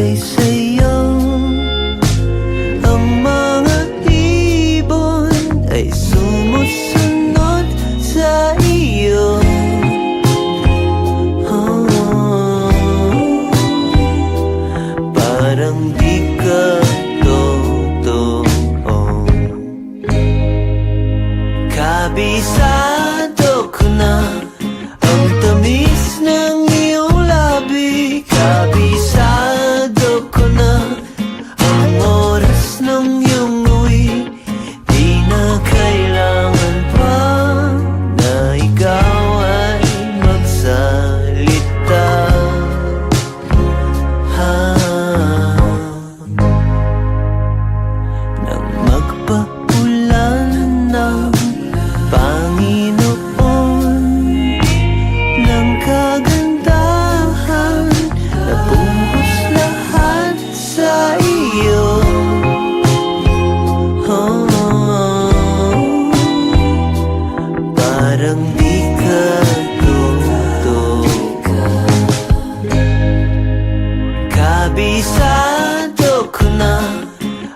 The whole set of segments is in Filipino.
bagay sa'yo. Ang mga ibon ay sumusunod sa iyo. Parang di ka totoo. Kabisado ko na ang tamis ng iyong labi. Kabisado ko na ang oras ng iyong uwi. Di na kailangan pa na ikaw ay magsalita. Nang magpaulan ng Panginoon ng kagandahan, nabuhos lahat sa iyo. Parang di ka totoo. Kabisado ko na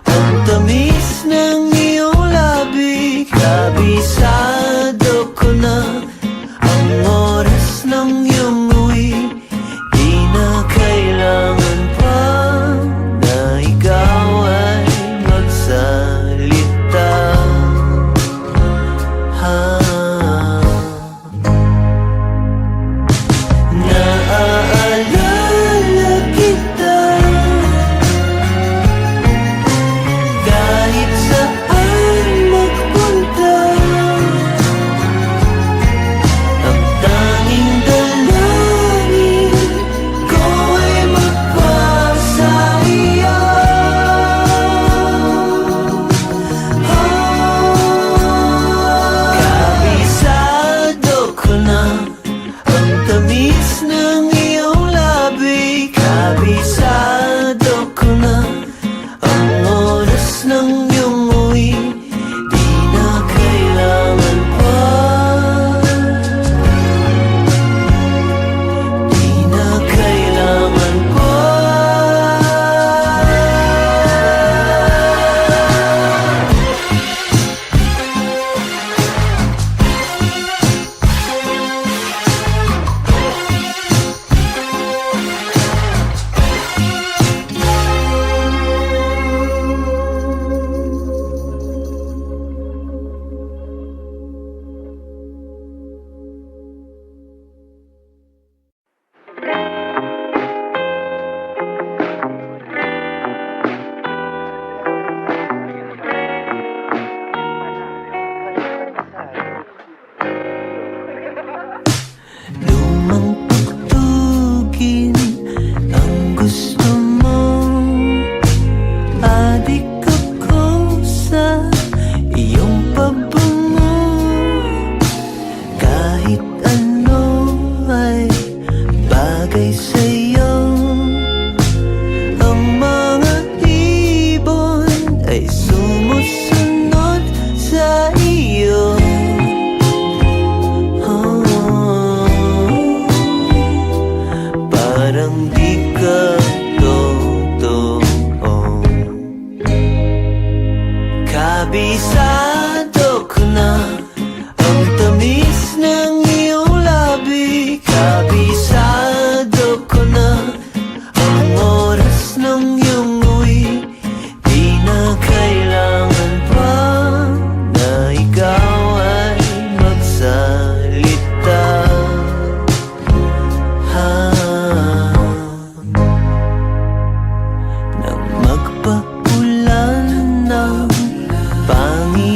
ang tamis ng iyong labi. Kabisado ko na ang oras ng iyong uwi. Di na kailangan pa na ikaw ay magsalita. Naaalala kita kahit saan magpunta. Ang tanging dalangin ko ay magpasa iyo. Kabisado ko na ang tamis ng iyong labi. Kabisado ko na ang oras ng iyong uwi. Di na kailangan pa, di na kailangan pa. Lumang tugtugin ang gusto mo. Adik ako sa iyong pabango. Kahit ano ay bagay sa'yo. Ang mga ibon ay sumusunod sa iyo. Parang di ka totoo. Kabisado ko na ang tamis ng iyong labi. Kabisado ko na ang oras ng iyong uwi. Di na kailangan pa na ikaw ay magsalita. Nang magpaulan ng Panginoon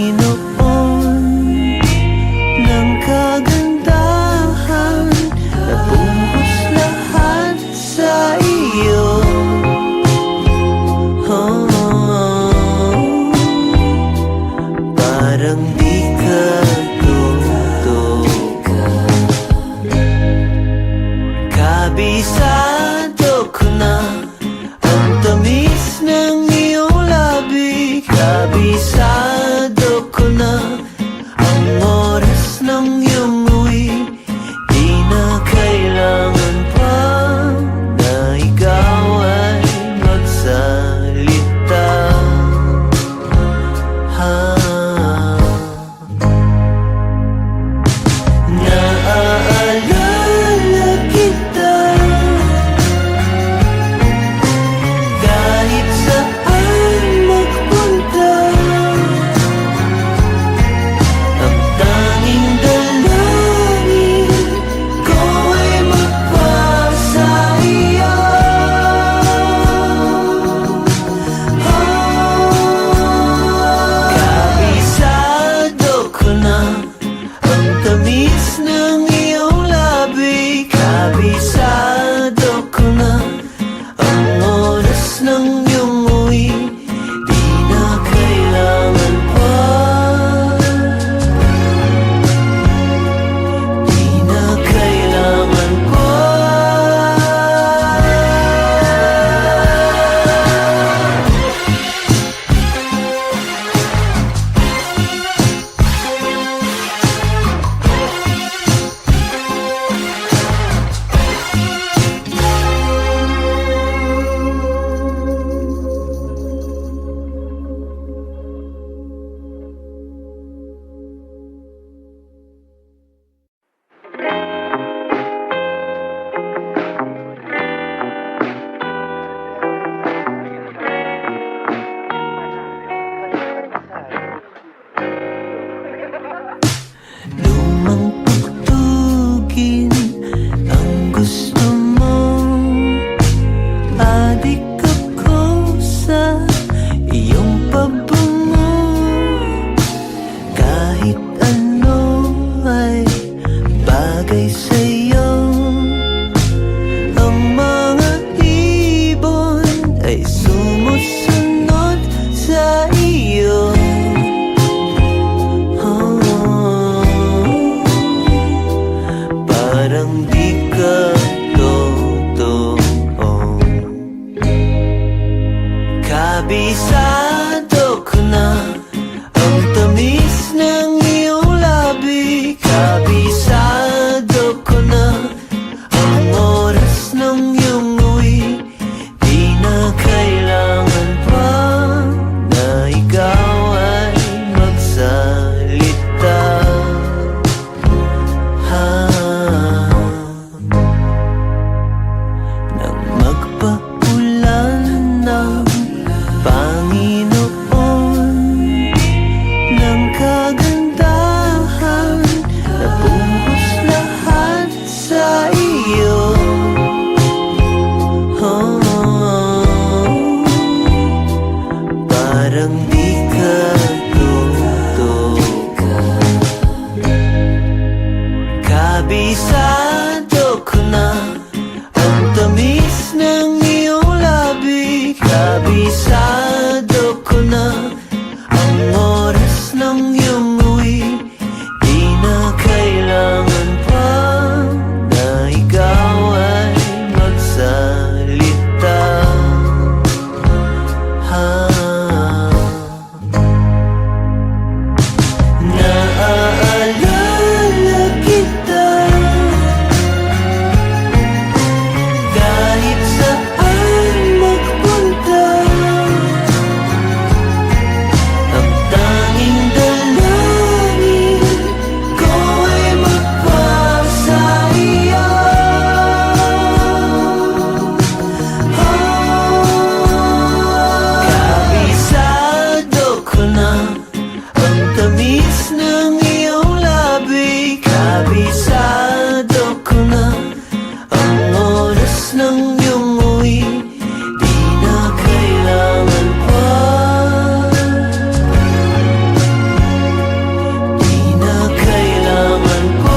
Kabisado ko na ang tamis ng iyong labi. Kabisado ko na ang oras ng iyong uwi. Di na kailangan pa na ikaw ay magsalita. Nang magpaulan ng Panginoon ng kagandahan, nabuhos lahat sa iyo. Parang di ka totoo. Kabisado ko na ang tamis ng iyong labi. Kabisado ko na ang oras ng iyong uwi. Di na kailangan pa na ikaw ay magsalita. Naaalala kita kahit saan magpunta. Ang tanging dalangin ko ay magpasa iyo. Kabisado ko na ang tamis ng iyong labi. Kabisado ko na ang oras ng iyong uwi. Di na kailangan pa, di na kailangan pa.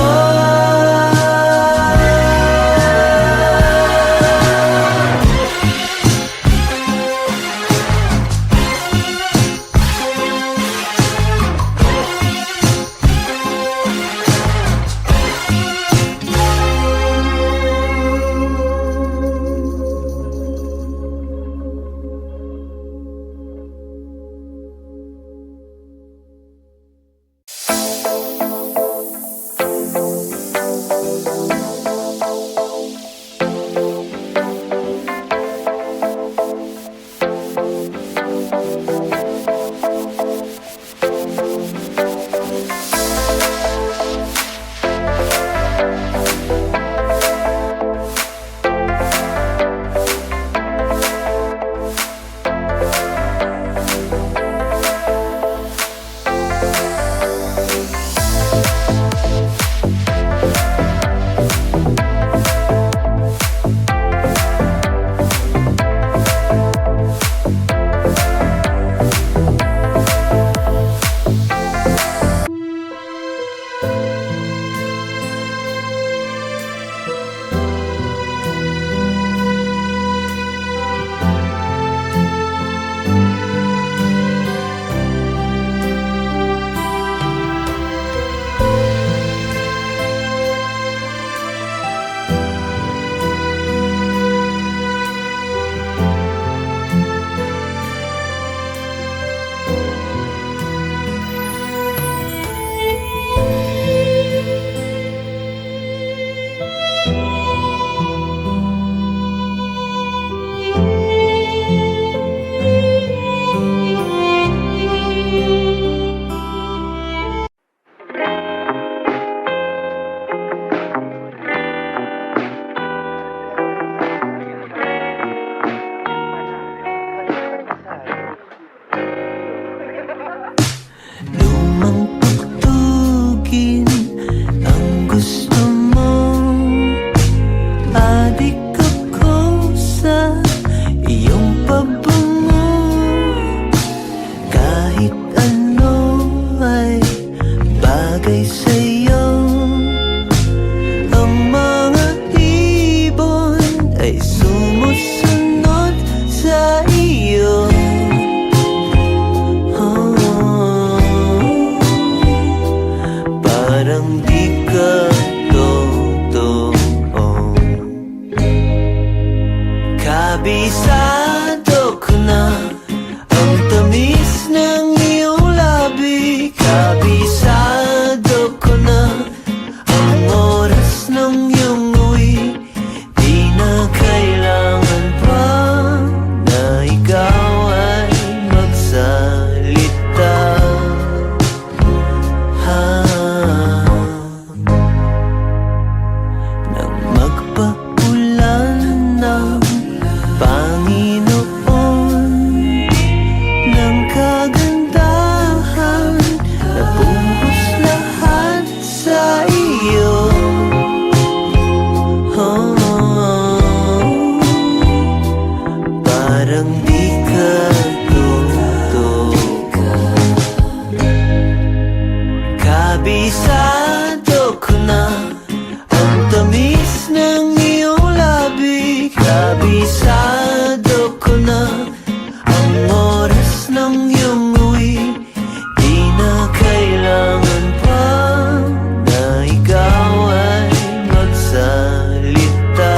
Kabisado ko na tamis ng iyong labi. Kabisado ko na ang oras ng iyong uwi. Di na kailangan pa na ikaw ay magsalita. Nang magpaulan ng Panginoon ng kagandahan, nabuhos lahat sa iyo. Parang di ka totoo. Kabisado ko na ang tamis ng iyong labi. Kabisado ko na ang oras ng iyong uwi. Di na kailangan pa na ikaw ay magsalita.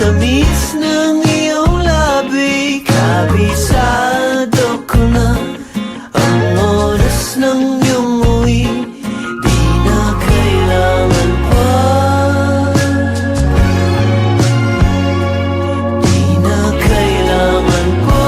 tamis ng iyong labi. Kabisado ko na ang oras ng iyong uwi. Di na kailangan pa, di na kailangan pa.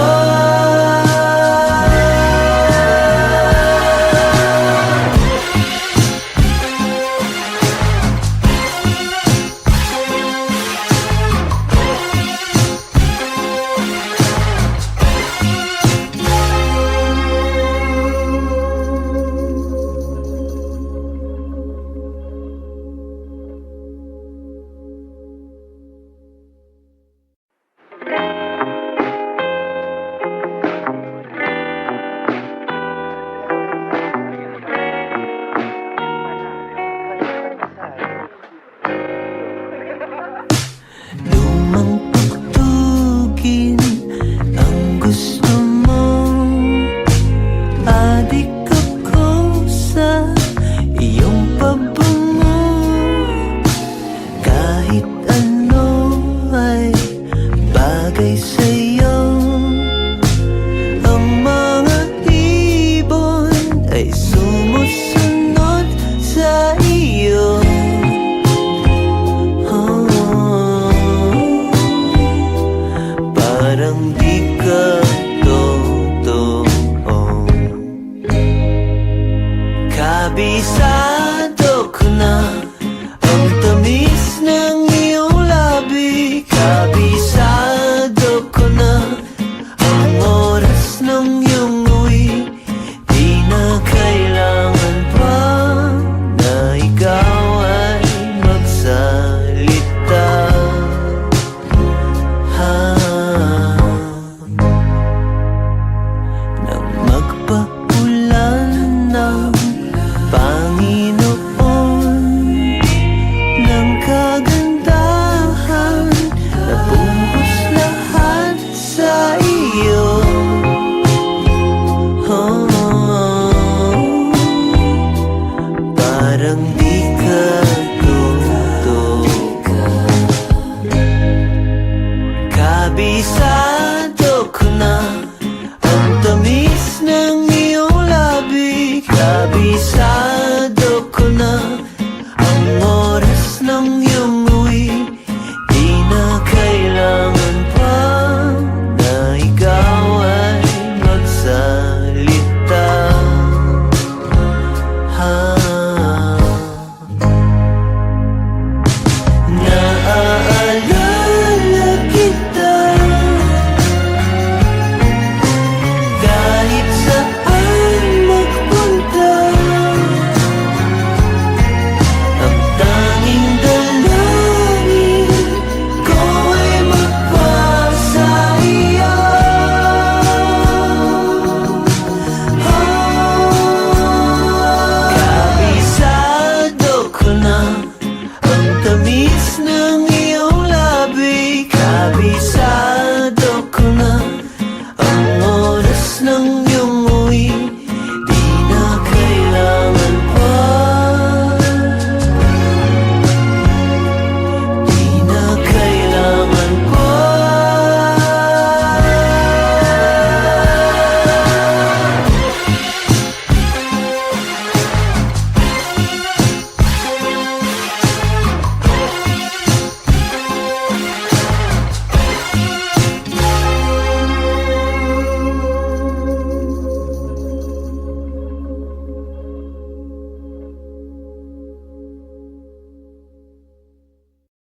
Lumang tugtugin ang gusto mo. Adik ako sa iyong pabungo. Kahit ano ay bagay sa'yo. Ang mga ibon ay sumusunod sa iyo. Parang di ka totoo. Kabisado ko na ang tamis ng iyong labi. Kabisado ko na ang oras ng iyong uwi. Di na kailangan pa na ikaw ay magsalita. Nang magpaulan ng Panginoon ng kagandahan, nabuhos lahat sa iyo. Parang di ka totoo. Kabisado